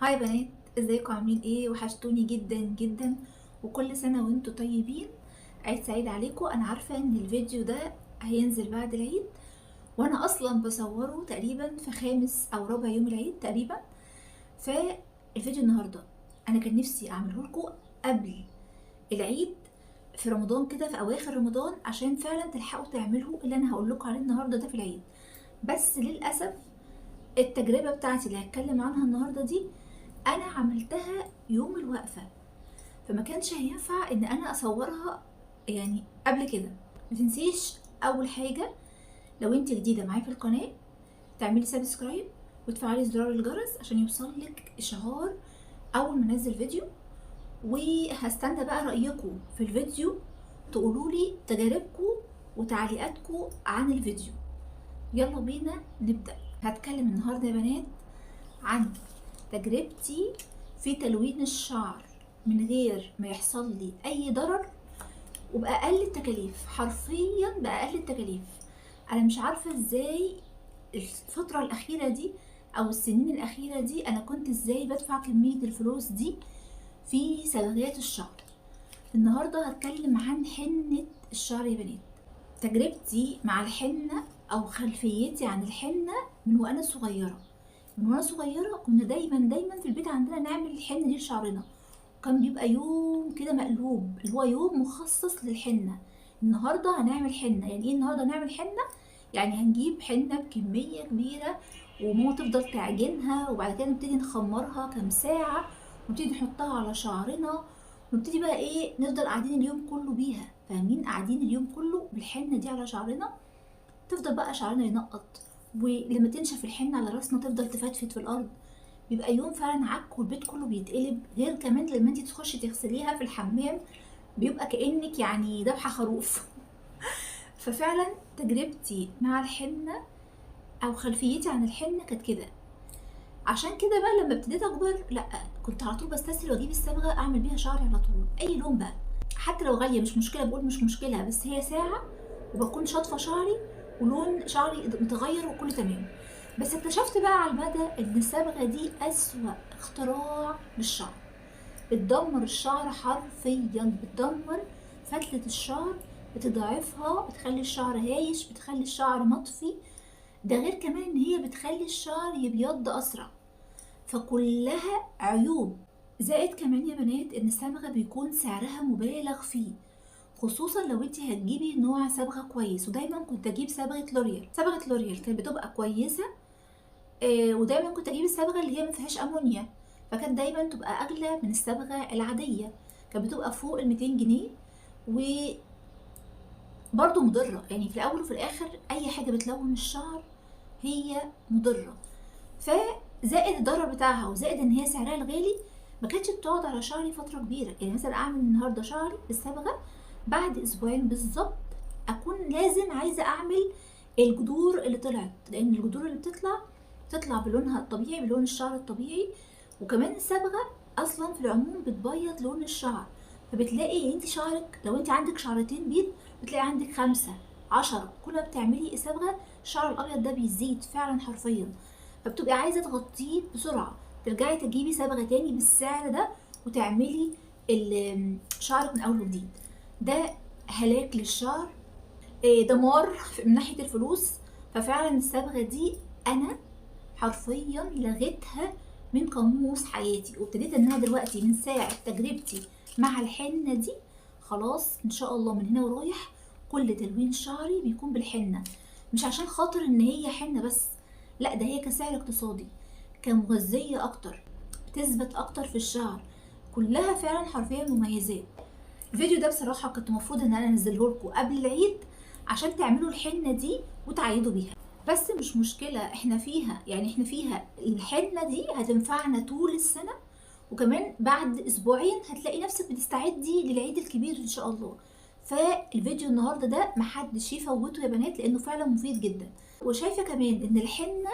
هاي بنات، ازيكم؟ عاملين ايه؟ وحشتوني جدا جدا، وكل سنة وانتوا طيبين. عيد سعيد عليكم. انا عارفة ان الفيديو ده هينزل بعد العيد، وانا اصلا بصوره تقريبا في خامس او رابع يوم العيد تقريبا. فالفيديو النهاردة انا كان نفسي اعمله لكم قبل العيد، في رمضان كده، في اواخر رمضان، عشان فعلا تلحقوا تعملوا اللي انا هقول لكم عليه النهارده ده في العيد. بس للاسف التجربة بتاعتي اللي هتكلم عنها النهاردة دي انا عملتها يوم الوقفة، فما كانش هينفع ان انا اصورها يعني قبل كده. ما تنسيش اول حاجة، لو انت جديدة معايا في القناة، تعملي سبسكرايب وتفعلي زرار الجرس عشان يوصلك اشعار اول ما انزل فيديو. وهستنى بقى رأيكم في الفيديو، تقولولي تجاربكم وتعليقاتكم عن الفيديو. يلا بينا نبدأ. هتكلم النهاردة يا بنات عن تجربتي في تلوين الشعر من غير ما يحصل لي اي ضرر وبأقل التكاليف، حرفيا بأقل التكاليف. انا مش عارفة ازاي الفترة الاخيرة دي او السنين الاخيرة دي انا كنت ازاي بدفع كمية الفلوس دي في صبغات الشعر. النهاردة هتكلم عن حنة الشعر يا بنات. تجربتي مع الحنة او خلفيتي عن الحنة من وانا صغيرة. كنا دايما في البيت عندنا نعمل الحنة دي لشعرنا. كان بيبقى يوم كده مقلوب، اللي هو يوم مخصص للحنة. النهاردة هنعمل حنة. يعني ايه النهاردة هنعمل حنة؟ يعني هنجيب حنة بكمية كبيرة، وماما تفضل تعجنها، وبعد كده نبتدي نخمرها كام ساعة، ونبتدي نحطها على شعرنا، ونبتدي بقى ايه، نفضل قاعدين اليوم كله بيها. فاهمين؟ قاعدين اليوم كله بالحنة دي على شعرنا. تفضل بقى شعرنا ينقط، ولما تنشف الحنة على راسنا تفضل تفتفت في الأرض. بيبقى يوم فعلا عك، والبيت كله بيتقلب. غير كمان لما انتي تخشي تغسليها في الحمام بيبقى كأنك يعني ذبحة خروف. ففعلا تجربتي مع الحنة او خلفيتي عن الحنة كانت كده. عشان كده بقى لما ابتديت اكبر، لا، كنت على طول بستسهل واجيب الصبغة اعمل بيها شعري على طول، اي لون بقى، حتى لو غالية مش مشكلة. بقول مش مشكلة، بس هي ساعة وبكون شاطفة شعري ولون شعري متغير وكله تمام. بس اكتشفت بقى على المدى ان الصبغة دي اسوأ اختراع للشعر. بتدمر الشعر حرفيا، بتدمر فتلة الشعر، بتضعفها، بتخلي الشعر هايش، بتخلي الشعر مطفي. ده غير كمان ان هي بتخلي الشعر يبيض اسرع. فكلها عيوب. زائد كمان يا بنات ان الصبغة بيكون سعرها مبالغ فيه، خصوصا لو انت هتجيبي نوع صبغة كويس. ودايما كنت اجيب صبغة لوريال. صبغة لوريال كانت بتبقى كويسة. ودايما كنت اجيب الصبغه اللي هي ما فيهاش امونيا، فكانت دايما تبقى اغلى من الصبغه العاديه. كانت بتبقى فوق ال 200 جنيه، وبرضه مضره. يعني في الاول وفي الاخر اي حاجه بتلون الشعر هي مضره. فزائد الضرر بتاعها وزائد ان هي سعرها الغالي، ما كانتش بتقعد على شعري فتره كبيره. يعني مثلا اعمل النهارده شعري بالصبغه، بعد اسبوعين بالظبط اكون لازم عايزه اعمل الجذور اللي طلعت، لان الجذور اللي بتطلع بلونها الطبيعي، بلون الشعر الطبيعي. وكمان الصبغه اصلا في العموم بتبيض لون الشعر. فبتلاقي انت شعرك، لو انت عندك شعرتين بيض، بتلاقي عندك 5 10. كل ما بتعملي صبغه الشعر الابيض ده بيزيد فعلا حرفيا. فبتبقي عايزه تغطيه بسرعه، ترجعي تجيبي صبغه تاني بالسعر ده وتعملي شعرك من اول وجديد. ده هلاك للشعر، دمار من ناحيه الفلوس. ففعلا الصبغه دي انا حرفيا لغيتها من قاموس حياتي، وابتديت ان انا دلوقتي من ساعه تجربتي مع الحنه دي خلاص ان شاء الله من هنا ورايح كل تلوين شعري بيكون بالحنه. مش عشان خاطر ان هي حنه بس، لا، ده هي كسعر اقتصادي، كمغذيه اكتر، بتثبت اكتر في الشعر. كلها فعلا حرفيا مميزات. الفيديو ده بصراحه كنت المفروض ان انا انزله لكم قبل العيد عشان تعملوا الحنه دي وتعيدوا بيها. بس مش مشكله، احنا فيها، يعني احنا فيها الحنه دي هتنفعنا طول السنه. وكمان بعد اسبوعين هتلاقي نفسك بتستعدي للعيد الكبير ان شاء الله. فالفيديو النهارده ده محدش يفوته يا بنات، لانه فعلا مفيد جدا. وشايفه كمان ان الحنه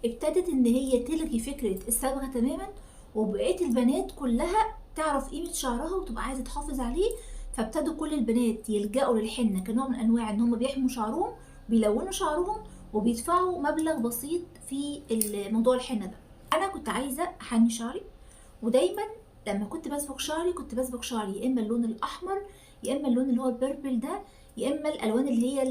ابتدت ان هي تلغي فكره الصبغه تماما، وبقيت البنات كلها تعرف قيمه شعرها وتبقى عايزه تحافظ عليه. فابتدوا كل البنات يلجأوا للحنه كنوع من انواع ان هم بيحموا شعرهم، بيلونوا شعرهم، وبيدفعوا مبلغ بسيط في موضوع الحنه ده. انا كنت عايزه احني شعري، ودايما لما كنت بصبغ شعري كنت بصبغ شعري يا اما اللون الاحمر يا اما اللون اللي هو البيربل ده، يا اما الالوان اللي هي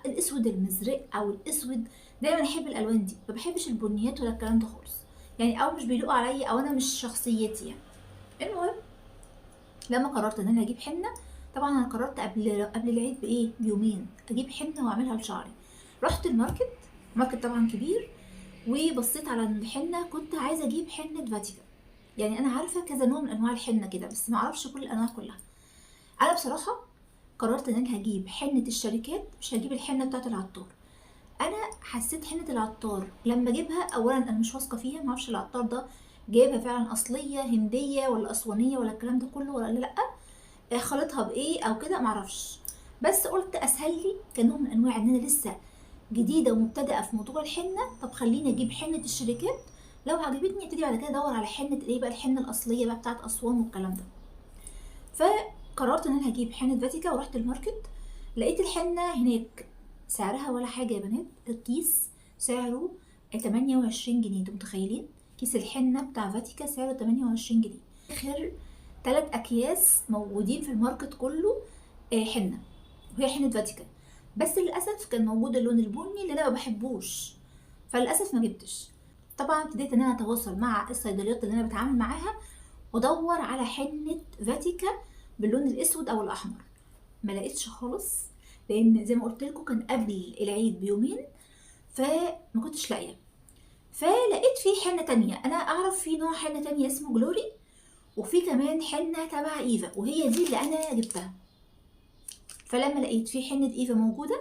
الاسود المزرق او الاسود. دايما احب الالوان دي، ما بحبش البنيات ولا الكلام ده خالص يعني، او مش بيليقوا عليا او انا مش شخصيتي يعني. المهم لما قررت ان انا اجيب حنه، طبعا انا قررت قبل العيد بيومين اجيب حنه واعملها لشعري. رحت الماركت طبعا كبير، وبصيت على الحنه، كنت عايزه اجيب حنه فاتيكا. يعني انا عارفه كذا نوع من انواع الحنه كده، بس ما اعرفش كل الانواع كلها. انا بصراحه قررت ان انا هجيب حنه الشركات، مش هجيب الحنه بتاعه العطار. انا حسيت حنه العطار لما اجيبها، اولا انا مش واثقه فيها، ما اعرفش العطار ده جايبها فعلا اصليه هنديه ولا اسوانيه ولا الكلام ده كله ولا لا، خلطها بايه او كده معرفش. بس قلت اسهل لي كنوع من انواع ان انا لسه جديده ومبتدئه في موضوع الحنه، طب خليني اجيب حنه الشركات، لو عجبتني ابتدي بعد كده ادور على حنه الحنه الاصليه بقى بتاعت اسوان والكلام ده. فقررت ان انا هجيب حنه فاتيكا، ورحت الماركت لقيت الحنه هناك سعرها ولا حاجه يا بنات. الكيس سعره 28 جنيه، انتوا متخيلين؟ كيس الحنه بتاع فاتيكا سعره 28 جنيه. اخر 3 اكياس موجودين في الماركت كله حنه، وهي حنه فاتيكا، بس للاسف كان موجود اللون البني اللي انا ما بحبوش، فللاسف ما جبتش. طبعا ابتديت ان انا اتواصل مع الصيدليات اللي انا بتعامل معاها وادور على حنه فاتيكا باللون الاسود او الاحمر، ما لقيتش خالص، لان زي ما قلت لكم كان قبل العيد بيومين، فما كنتش لاقيه. فلقيت في حنه تانية، انا اعرف في نوع حنه تانية اسمه جلوري، وفي كمان حنه تبع ايفا، وهي دي اللي انا جبتها. فلما لقيت في حنه ايفا موجوده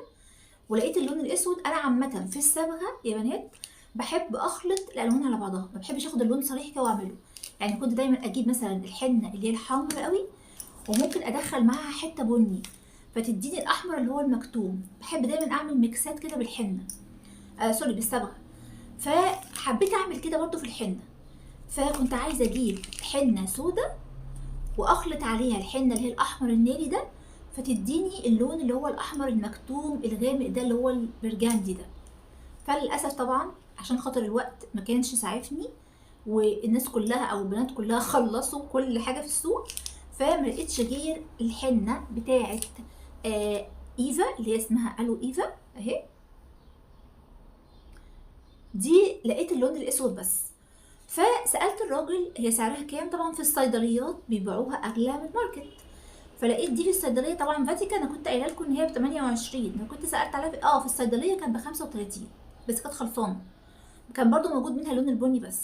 ولقيت اللون الاسود، انا عامه في الصبغه يا بنات بحب اخلط الالوان على بعضها، ما بحبش اخد اللون صريح كده واعمله. يعني كنت دايما اجيب مثلا الحنه اللي هي الحمر قوي وممكن ادخل معاها حته بني فتديني الاحمر اللي هو المكتوم. بحب دايما اعمل ميكسات كده بالحنه، سوري بالصبغه. فحبيت اعمل كده برضو في الحنه، فكنت عايزه اجيب حنه سودا واخلط عليها الحنه اللي هي الاحمر الناري ده، فتديني اللون اللي هو الاحمر المكتوم الغامق ده اللي هو البرجندي ده. فللاسف طبعا عشان خاطر الوقت ما كانش سعفني، والناس كلها او البنات كلها خلصوا كل حاجه في السوق، فما لقيتش غير الحنه بتاعه ايفا اللي هي اسمها الو ايفا اهي. دي لقيت اللون الاسود بس. فسالت الراجل هي سعرها كام، طبعا في الصيدليات بيبيعوها اغلى من الماركت، فلقيت دي في الصيدليه طبعا فاتيكا، انا كنت قايله لكم ان هي ب 28، انا كنت سالت عليها في الصيدليه كانت ب 35 بس كانت خلصانه، كان برضو موجود منها اللون البني بس.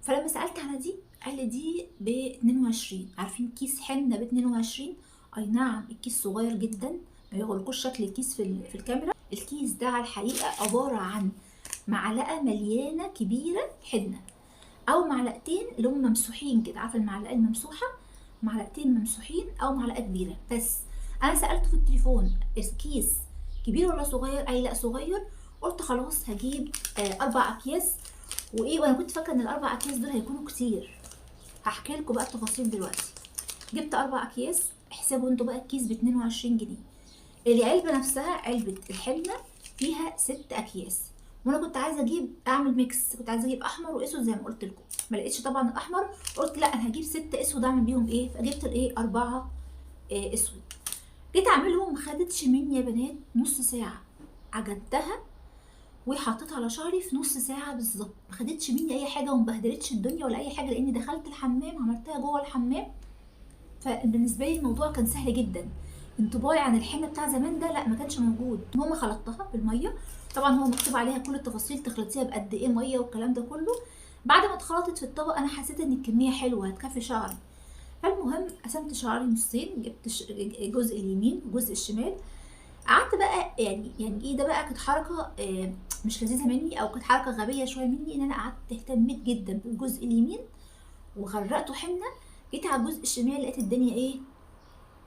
فلما سالت على دي قال لي دي ب 22. عارفين كيس حنه ب 22؟ اي نعم الكيس صغير جدا، ما يغلقوش شكل الكيس في الكاميرا. الكيس ده على الحقيقه عباره عن معلقه مليانه كبيره حنه، او معلقتين اللي هم ممسوحين كده، عارفه المعلقه الممسوحه، معلقتين ممسوحين او معلقه كبيره. بس انا سالته في التليفون الكيس كبير ولا صغير، اي لا صغير. قلت خلاص هجيب 4 اكياس. وانا كنت فاكره ان ال4 اكياس دول هيكونوا كتير، هحكي لكم بقى التفاصيل دلوقتي. جبت 4 اكياس، احسبوا انتوا بقى الكيس ب 22 جنيه. العلبه نفسها علبه الحنه فيها 6 اكياس، وانا كنت عايزه اعمل ميكس، كنت عايزه اجيب احمر واسود زي ما قلت لكم، ما لقيتش طبعا الاحمر، قلت لا انا هجيب 6 اسود اعمل بيهم فجبت 4 اسود. جيت اعملهم، ما خدتش مني يا بنات نص ساعه، عجنتها وحطيتها على شعري في نص ساعه بالظبط، ما خدتش مني اي حاجه ومبهدلتش الدنيا ولا اي حاجه، لاني دخلت الحمام عملتها جوه الحمام. فبالنسبه لي الموضوع كان سهل جدا. انطباعي عن الحنه بتاع زمان ده لا ما كانش موجود. المهم خلطتها بالميه، طبعا هو مكتوب عليها كل التفاصيل تخلطيها بقد ايه ميه والكلام ده كله. بعد ما اتخلطت في الطبق انا حسيت ان الكميه حلوه هتكفي شعري. فالمهم قسمت شعري نصين، جبت جزء اليمين وجزء الشمال. قعدت بقى يعني ايه ده بقى، كانت حركه مش لذيذه مني، او كانت حركه غبيه شويه مني، ان انا قعدت اهتميت جدا بالجزء اليمين وغرقته حنه. جيت على الجزء الشمال لقيت الدنيا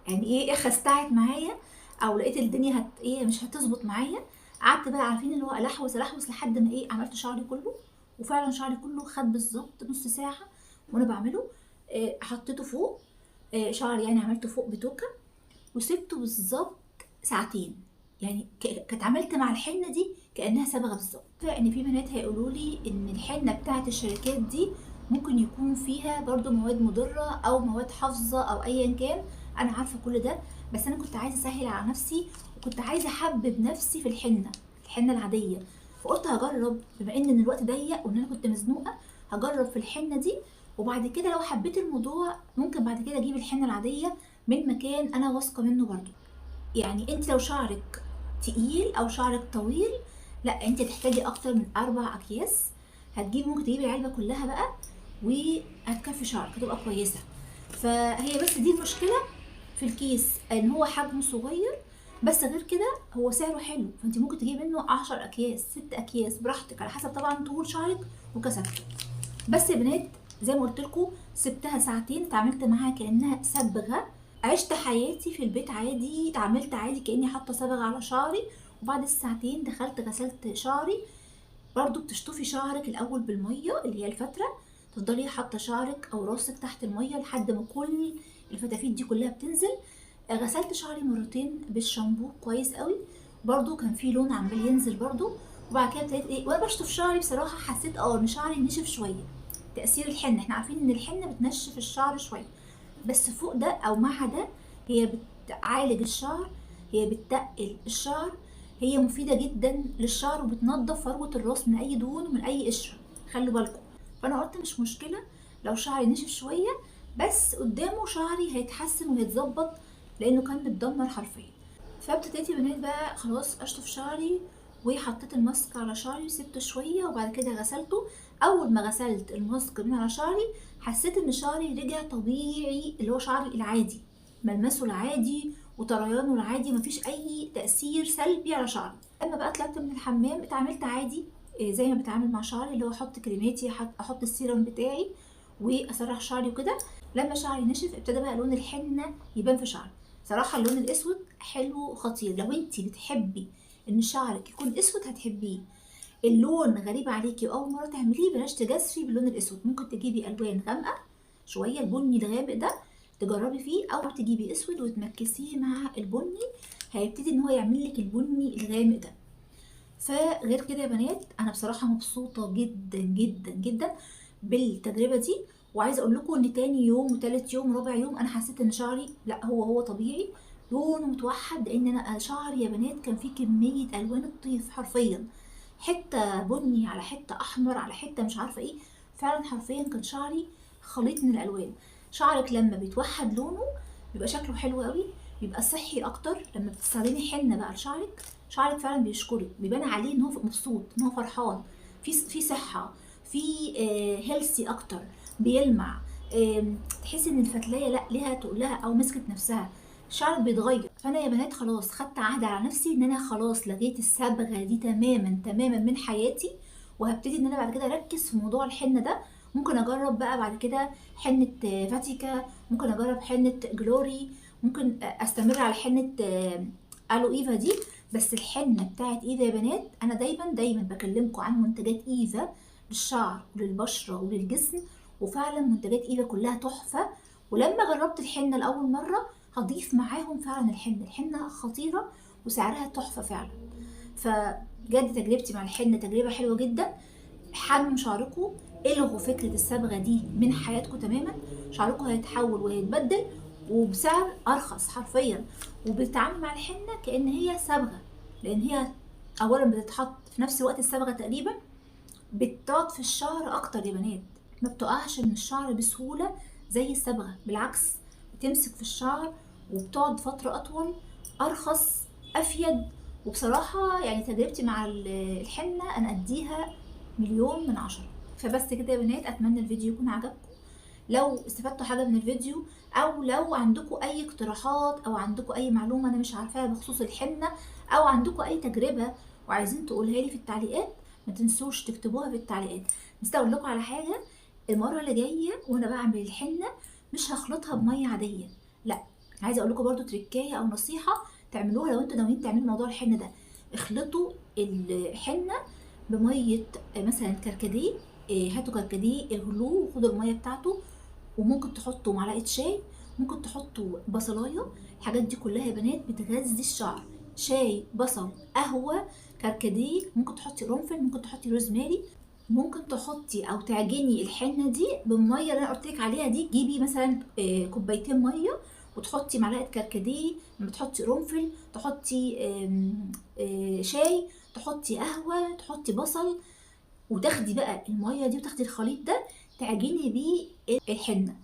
يعني خستعت معايا، او لقيت الدنيا مش هتظبط معايا. قعدت بقى عارفين اللي هو الحوس لحد ما عملت شعري كله، وفعلا شعري كله خد بالظبط نص ساعه وانا بعمله. حطيته فوق شعري، يعني عملته فوق بتوكه وسبته بالظبط ساعتين. يعني كانت عملت مع الحنه دي كانها صبغه بالظبط. فان في بنات هيقولوا لي ان الحنه بتاعه الشركات دي ممكن يكون فيها برضو مواد مضره او مواد حافظه او ايا كان. انا عارفه كل ده، بس انا كنت عايزه اسهل على نفسي وكنت عايزه احبب نفسي في الحنه العاديه. فقلت هجرب بما ان الوقت ضيق وان انا كنت مزنوقه، هجرب في الحنه دي، وبعد كده لو حبيت الموضوع ممكن بعد كده اجيب الحنه العاديه من مكان انا واثقه منه برضو. يعني انت لو شعرك تقيل او شعرك طويل، لا انت تحتاجي اكتر من 4 اكياس. ممكن تجيبي العلبه كلها بقى وهتكفي شعرك، هتبقى كويسه. فهي بس دي المشكله في الكيس، ان هو حجمه صغير، بس غير كده هو سعره حلو. فانت ممكن تجيبي منه 10 اكياس 6 اكياس براحتك، على حسب طبعا طول شعرك وكثافته. بس يا بنات زي ما قلت لكم، سبتها ساعتين، اتعاملت معاها كانها صبغه. عشت حياتي في البيت عادي، اتعاملت عادي كاني حاطه صبغه على شعري. وبعد الساعتين دخلت غسلت شعري. برضو بتشطفي شعرك الاول بالميه اللي هي الفتره، تفضلي حاطه شعرك او راسك تحت الميه لحد ما كل الفتافيت دي كلها بتنزل. غسلت شعري مرتين بالشامبو كويس قوي، برضو كان في لون عمال ينزل برضو. وبعد كده ابتديت وانا بشطف شعري بصراحه حسيت ان شعري نشف شويه. تاثير الحنه، احنا عارفين ان الحنه بتنشف الشعر شويه، بس فوق ده او مع ده هي بتعالج الشعر، هي بتتقل الشعر، هي مفيده جدا للشعر وبتنضف فروه الراس من اي دهون ومن اي قشره. خلوا بالكم. فانا قلت مش مشكله لو شعري نشف شويه، بس قدامه شعري هيتحسن وهيتظبط لانه كان متدمر حرفيا. فابتديت يا بنات بقى خلاص اشطف شعري، وحطيت الماسك على شعري وسبته شويه وبعد كده غسلته. اول ما غسلت الماسك من على شعري حسيت ان شعري رجع طبيعي، اللي هو شعري العادي، ملمسه العادي وطريانه العادي، مفيش اي تأثير سلبي على شعري. اما بقى طلعت من الحمام اتعاملت عادي، زي ما بتعامل مع شعري، اللي هو احط كريماتي، احط السيرم بتاعي واسرح شعري وكده. لما شعري نشف ابتدى بقى لون الحنه يبان في شعري. صراحه اللون الاسود حلو وخطير، لو انتي بتحبي ان شعرك يكون اسود هتحبيه. اللون غريب عليكي واول مره تعمليه بلاش تجازفي باللون الاسود، ممكن تجيبي الوان غامقه شويه، البني الغامق ده تجربي فيه، او تجيبي اسود وتمكسيه مع البني، هيبتدي ان هو يعمل لك البني الغامق ده. فغير كده يا بنات انا بصراحه مبسوطه جدا جدا جدا بالتجربه دي. وعايزه اقول لكم ان تاني يوم وتالت يوم ورابع يوم انا حسيت ان شعري لا هو طبيعي، لونه متوحد، لان انا شعري يا بنات كان فيه كميه الوان الطيف حرفيا، حته بني على حته احمر على حته مش عارفه ايه. فعلا حرفيا كان شعري خليط من الالوان. شعرك لما بيتوحد لونه بيبقى شكله حلو قوي، بيبقى صحي اكتر. لما بتستخدمي حنه بقى لشعرك، شعرك فعلا بيشكرك، بيبان عليه ان هو مبسوط، ان هو فرحان، في صحه، في هيلثي اكتر، بيلمع. تحسي ان الفتلايه لا ليها تقولها او مسكت نفسها، شعرك بيتغير. فانا يا بنات خلاص خدت عهد على نفسي ان انا خلاص لغيت الصبغه دي تماما تماما من حياتي، وهبتدي ان انا بعد كده اركز في موضوع الحنه ده. ممكن اجرب بقى بعد كده حنه فاتيكا، ممكن اجرب حنه جلوري، ممكن استمر على حنه الو ايفا دي. بس الحنه بتاعت ايفا يا بنات، انا دايما بكلمكم عن منتجات ايفا للشعر وللبشره وللجسم، وفعلا منتجات ايفا كلها تحفه. ولما جربت الحنه لاول مره هضيف معاهم فعلا الحنه خطيره وسعرها تحفه فعلا. فبجد تجربتي مع الحنه تجربه حلوه جدا. حجم شعركم، الغوا فكره الصبغه دي من حياتكم تماما، شعركم هيتحول وهيتبدل وبسعر ارخص حرفيا. وبتتعامل مع الحنه كان هي صبغه، لان هي اولا بتتحط في نفس وقت الصبغه تقريبا، بتقعد في الشعر اكتر يا بنات، ما بتقعش من الشعر بسهوله زي الصبغه، بالعكس بتمسك في الشعر وبتقعد فتره اطول، ارخص، افيد. وبصراحه يعني تجربتي مع الحنه انا اديها 1,000,000 من 10. فبس كده يا بنات، اتمنى الفيديو يكون عجبكم. لو استفدتوا حاجه من الفيديو، او لو عندكم اي اقتراحات او عندكم اي معلومه انا مش عارفاها بخصوص الحنه، او عندكم اي تجربه وعايزين تقولها لي في التعليقات، ما تنسوش تكتبوها في التعليقات. نسيت اقول لكم على حاجه، المره اللي جايه وانا بعمل الحنه مش هخلطها بميه عاديه، لا، عايزه اقول لكم برده تريكايه او نصيحه تعملوها لو انتوا ناويين تعملوا موضوع الحنه ده. اخلطوا الحنه بميه مثلا كركديه، هاتوا كركديه اغلوه وخدوا الميه بتاعته، وممكن تحطوا معلقه شاي، ممكن تحطوا بصلايه. الحاجات دي كلها يا بنات بتغذي الشعر، شاي، بصل، قهوة، كركديه، ممكن تحطي قرنفل، ممكن تحطي روزماري، ممكن تحطي او تعجني الحنه دي بالميه اللي انا قلت لك عليها دي. جيبي مثلا كوبايتين ميه وتحطي معلقه كركديه، بتحطي قرنفل، تحطي شاي، تحطي قهوه، تحطي بصل، وتاخدي بقى الميه دي وتاخدي الخليط ده تعجني بيه الحنه.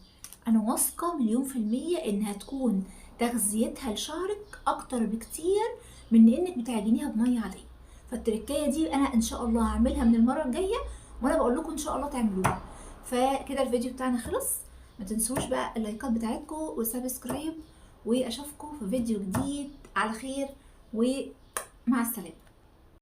انا واثقه مليون في الميه انها تكون تغذيتها لشعرك اكتر بكتير من انك بتعجنيها بميه عاديه. فالتركايه دي انا ان شاء الله هعملها من المره الجايه، وانا بقول لكم ان شاء الله تعملوها. فكده الفيديو بتاعنا خلص. ما تنسوش بقى اللايكات بتاعتكم والسبسكرايب، واشوفكم في فيديو جديد على خير، ومع السلامه.